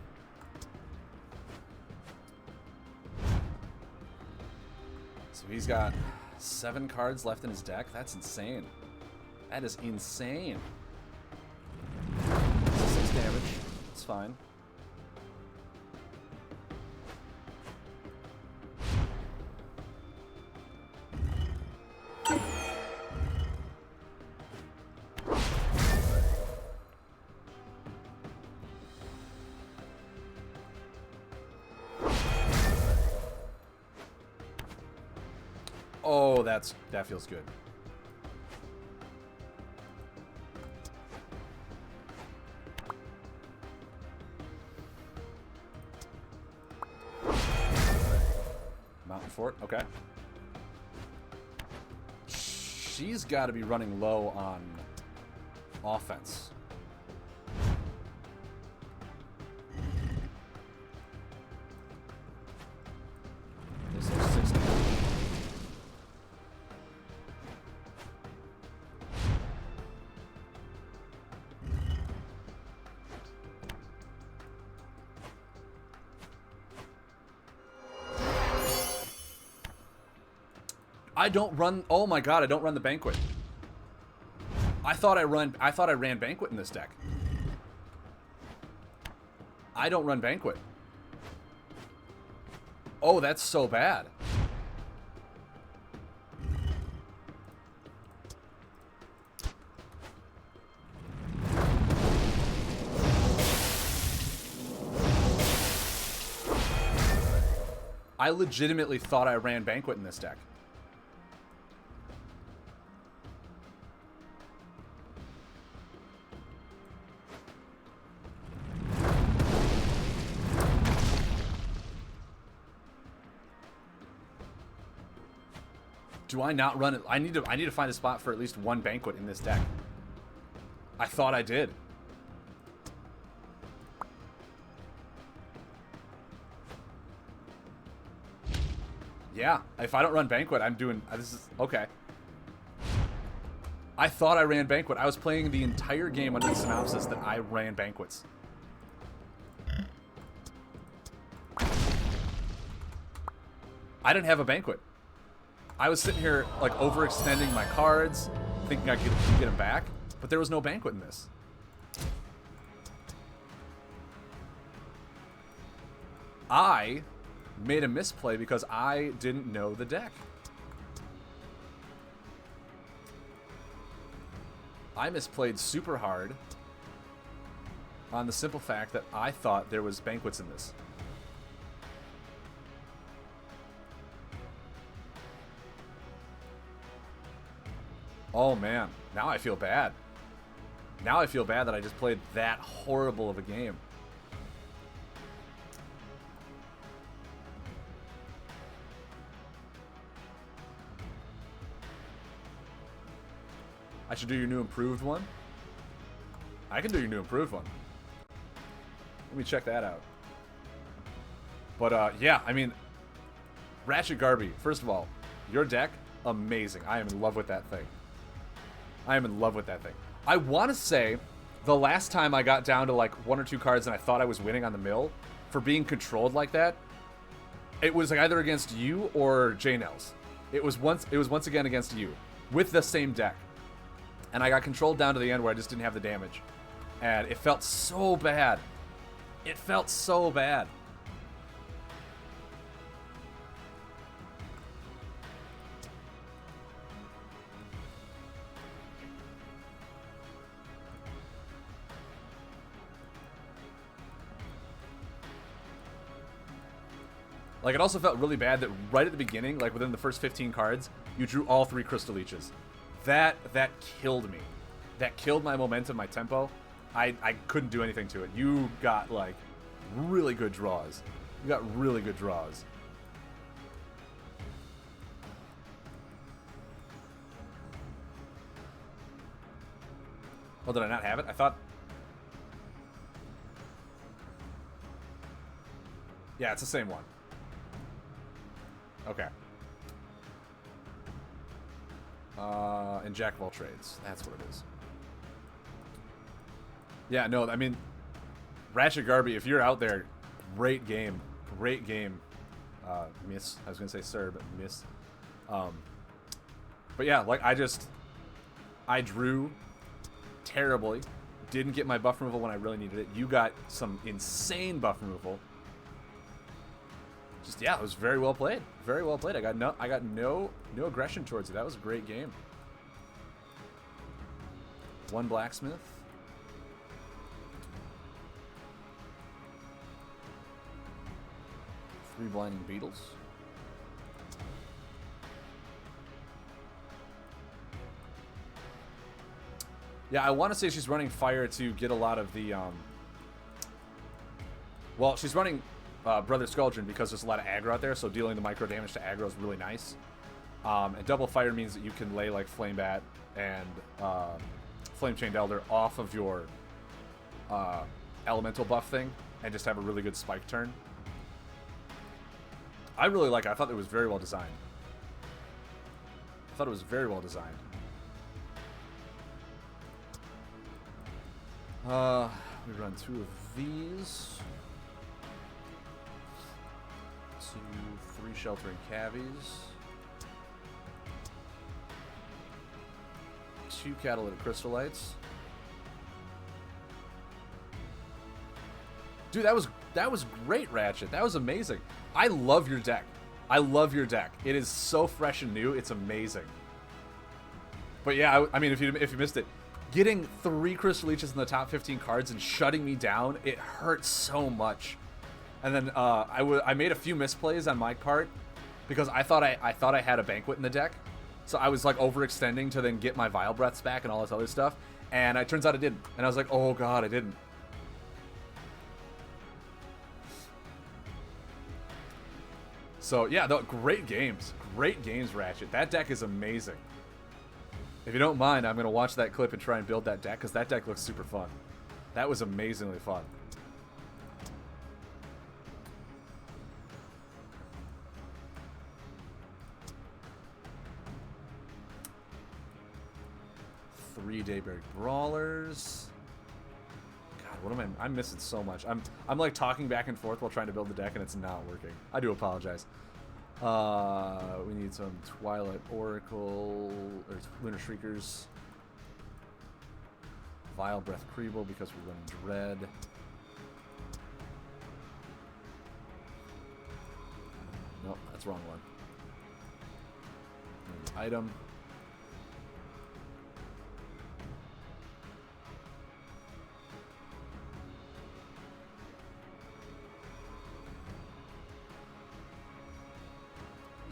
So he's got 7 cards left in his deck. That's insane. That is insane. 6 damage. It's fine. Oh, that feels good. Mountain Fort, okay. She's got to be running low on offense. This is 6 damage. I don't run. Oh my god! I don't run the Banquet. I thought I ran Banquet in this deck. I don't run Banquet. Oh, that's so bad. I legitimately thought I ran Banquet in this deck. Do I not run it? I need to find a spot for at least one Banquet in this deck. I thought I did. Yeah, if I don't run Banquet, I'm doing... This is... Okay. I thought I ran Banquet. I was playing the entire game under the synopsis that I ran Banquets. I didn't have a Banquet. I was sitting here, like, overextending my cards, thinking I could get them back, but there was no Banquet in this. I made a misplay because I didn't know the deck. I misplayed super hard on the simple fact that I thought there was Banquets in this. Oh man, now I feel bad. Now I feel bad that I just played that horrible of a game. I should do your new improved one? I can do your new improved one. Let me check that out. But yeah, I mean, Ratchet Garby, first of all, your deck, amazing. I am in love with that thing. I am in love with that thing. I want to say the last time I got down to like 1 or 2 cards and I thought I was winning on the mill for being controlled like that, it was like either against you or J-Nels. It was once again against you with the same deck. And I got controlled down to the end where I just didn't have the damage. And it felt so bad. It felt so bad. Like, it also felt really bad that right at the beginning, like within the first 15 cards, you drew all 3 Crystal Leeches. That killed me. That killed my momentum, my tempo. I couldn't do anything to it. You got, like, really good draws. You got really good draws. Oh, did I not have it? I thought... Yeah, it's the same one. Okay. And Jack of all trades. That's what it is. Yeah, no, I mean, Ratchet Garby, if you're out there, great game. Great game. Miss. I was going to say sir, but miss. But yeah, like, I drew terribly. Didn't get my buff removal when I really needed it. You got some insane buff removal. Just, yeah, it was very well played. Very well played. I got no aggression towards it. That was a great game. 1 blacksmith. 3 blinding beetles. Yeah, I want to say she's running fire to get a lot of the, well, she's running Brother Skuldron because there's a lot of aggro out there, so dealing the micro damage to aggro is really nice. And double fire means that you can lay like Flame Bat and Flame Chained Elder off of your elemental buff thing and just have a really good spike turn. I really like it. I thought it was very well designed. We run 2 of these. 2, 3 Sheltering Cavies. 2 Catalytic Crystallites. Dude, that was great, Ratchet. That was amazing. I love your deck. It is so fresh and new. It's amazing. But yeah, I mean, if you missed it, getting 3 Crystal Leeches in the top 15 cards and shutting me down, it hurt so much. And then I made a few misplays on my part because I thought I had a Banquet in the deck. So I was like overextending to then get my Vile Breaths back and all this other stuff. And it turns out I didn't. And I was like, oh god, I didn't. So yeah, great games. Great games, Ratchet. That deck is amazing. If you don't mind, I'm going to watch that clip and try and build that deck, because that deck looks super fun. That was amazingly fun. Three Daybreak Brawlers. God, what am I'm missing so much. I'm like talking back and forth while trying to build the deck, and it's not working. I do apologize. We need some Twilight Oracle, or Lunar Shriekers. Vile Breath Creeble because we're running Dread. Nope, that's the wrong one. Item.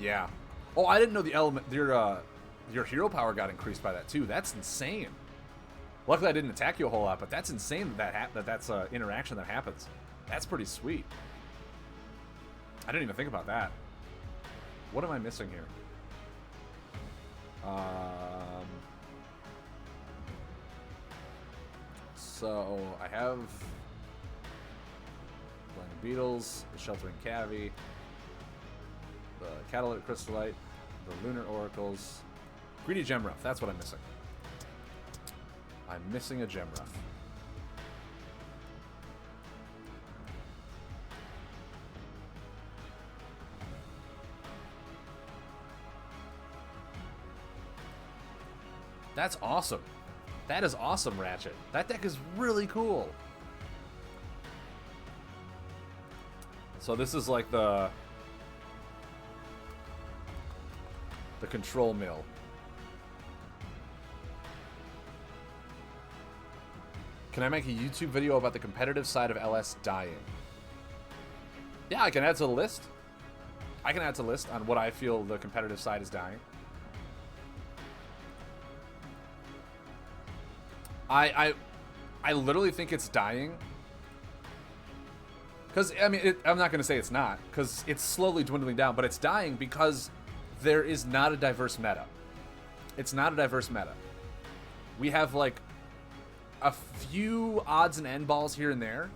Yeah. Oh, I didn't know the element your hero power got increased by that too. That's insane. Luckily, I didn't attack you a whole lot, but that's insane that's an interaction that happens. That's pretty sweet. I didn't even think about that. What am I missing here? So I have Blinding Beetles, the Sheltering Cavy, the Catalytic Crystallite, the Lunar Oracles, Greedy Gemruff. That's what I'm missing. I'm missing a Gemruff. That's awesome. That is awesome, Ratchet. That deck is really cool. So this is like the control mill. Can I make a YouTube video about the competitive side of LS dying? Yeah, I can add to the list. I can add to the list on what I feel the competitive side is dying. I literally think it's dying. Because, I mean, I'm not going to say it's not, because it's slowly dwindling down, but it's dying because there is not a diverse meta. It's not a diverse meta. We have, like, a few odds and end balls here and there.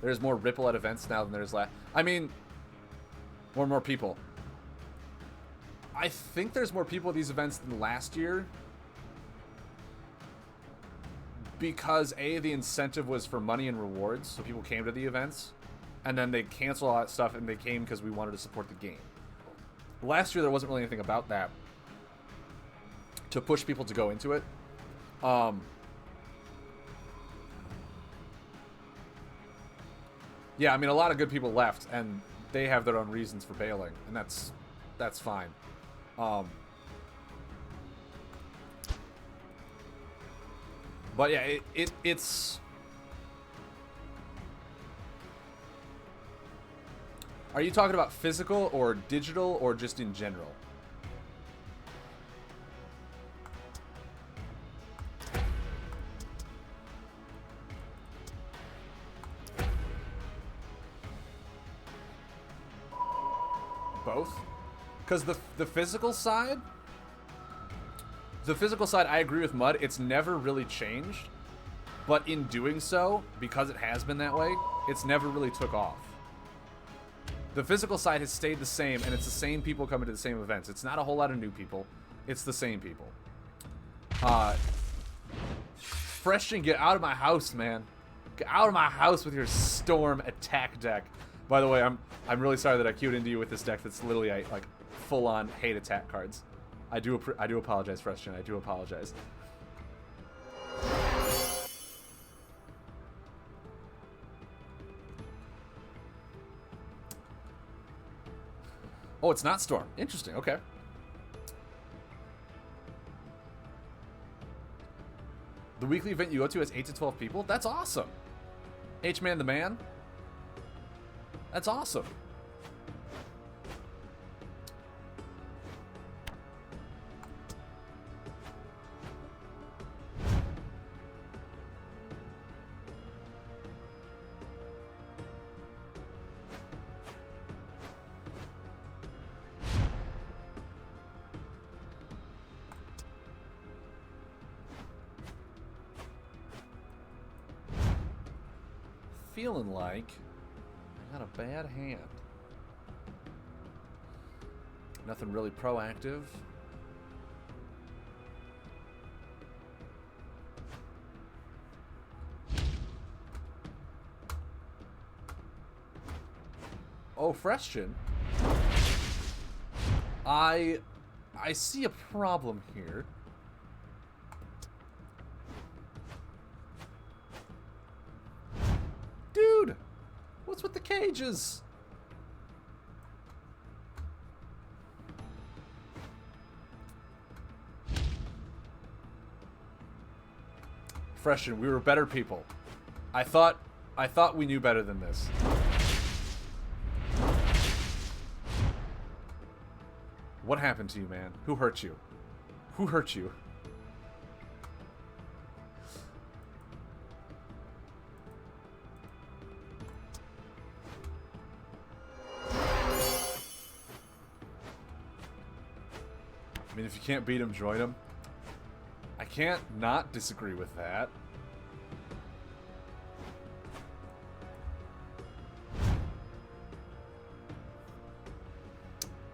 There's more ripple at events now than there's last. I mean, more and more people. I think there's more people at these events than last year. Because, A, the incentive was for money and rewards, so people came to the events. And then they canceled all that stuff, and they came because we wanted to support the game. Last year, there wasn't really anything about that to push people to go into it. Yeah, I mean, a lot of good people left, and they have their own reasons for bailing, and that's fine. But yeah, it's... Are you talking about physical or digital or just in general? Both? Because the physical side... The physical side, I agree with Mud. It's never really changed. But in doing so, because it has been that way, it's never really took off. The physical side has stayed the same, and it's the same people coming to the same events. It's not a whole lot of new people. It's the same people. Freshton, get out of my house, man. Get out of my house with your Storm attack deck. By the way, I'm really sorry that I queued into you with this deck that's literally like full-on hate attack cards. I do apologize, Freshton. I do apologize. Oh, it's not Storm. Interesting. Okay. The weekly event you go to has 8 to 12 people? That's awesome. H-Man the man. That's awesome. Feeling like I got a bad hand. Nothing really proactive. Oh, Freshton. I see a problem here. Dude, what's with the cages? Freshton, we were better people. I thought we knew better than this. What happened to you, man? Who hurt you? Who hurt you? I mean, if you can't beat him, join him. I can't not disagree with that.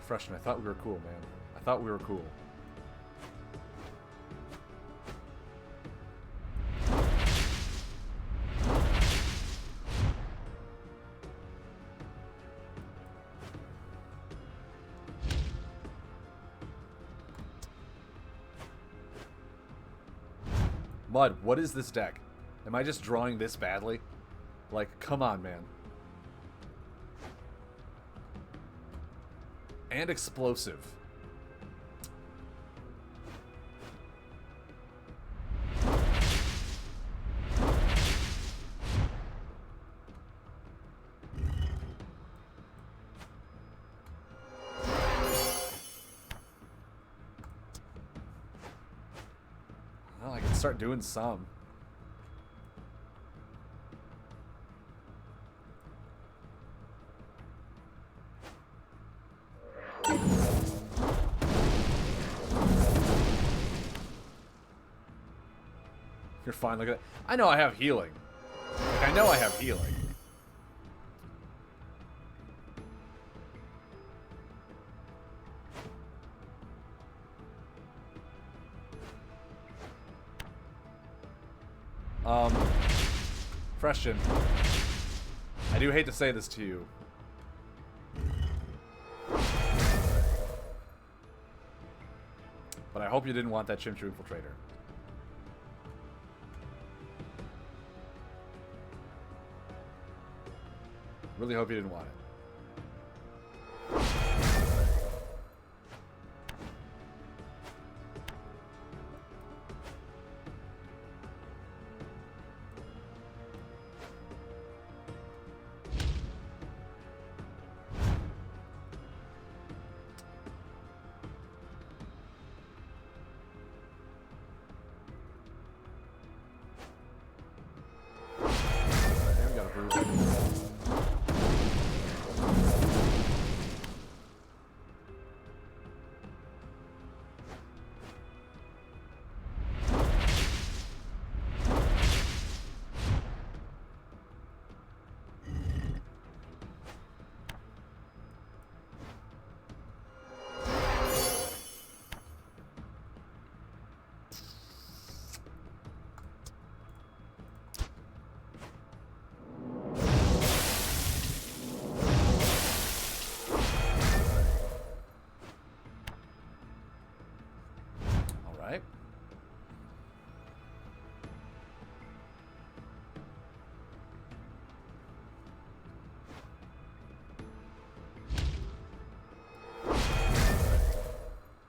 Freshman, I thought we were cool, man. I thought we were cool. Mud, what is this deck? Am I just drawing this badly? Like, come on, man. And explosive. Well, I can start doing some. You're fine, look at that. I know I have healing. Like, I know I have healing. Freshton, I do hate to say this to you. But I hope you didn't want that Chimchar Infiltrator. Really hope you didn't want it.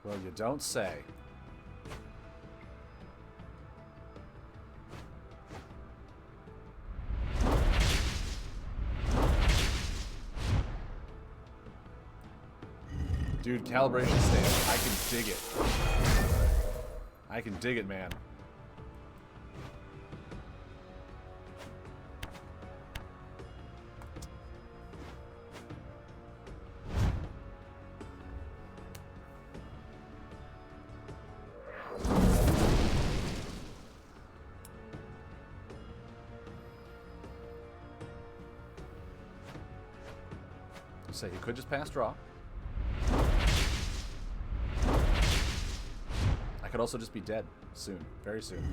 Well, you don't say. Dude, calibration stance. I can dig it. I can dig it, man. So you could just pass draw. I could also just be dead soon, very soon.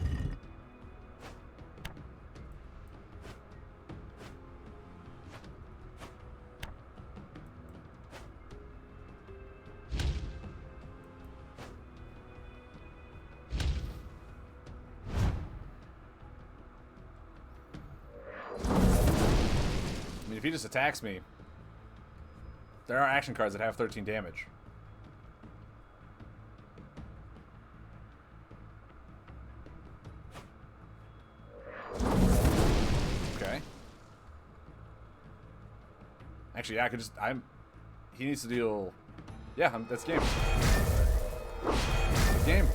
I mean, if he just attacks me, there are action cards that have 13 damage. Okay. Actually, yeah, I could just... He needs to deal... Yeah, that's game. Game.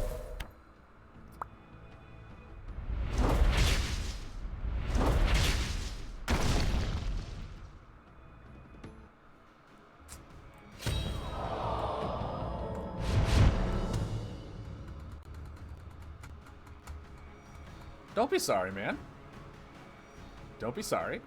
Don't be sorry, man. Don't be sorry.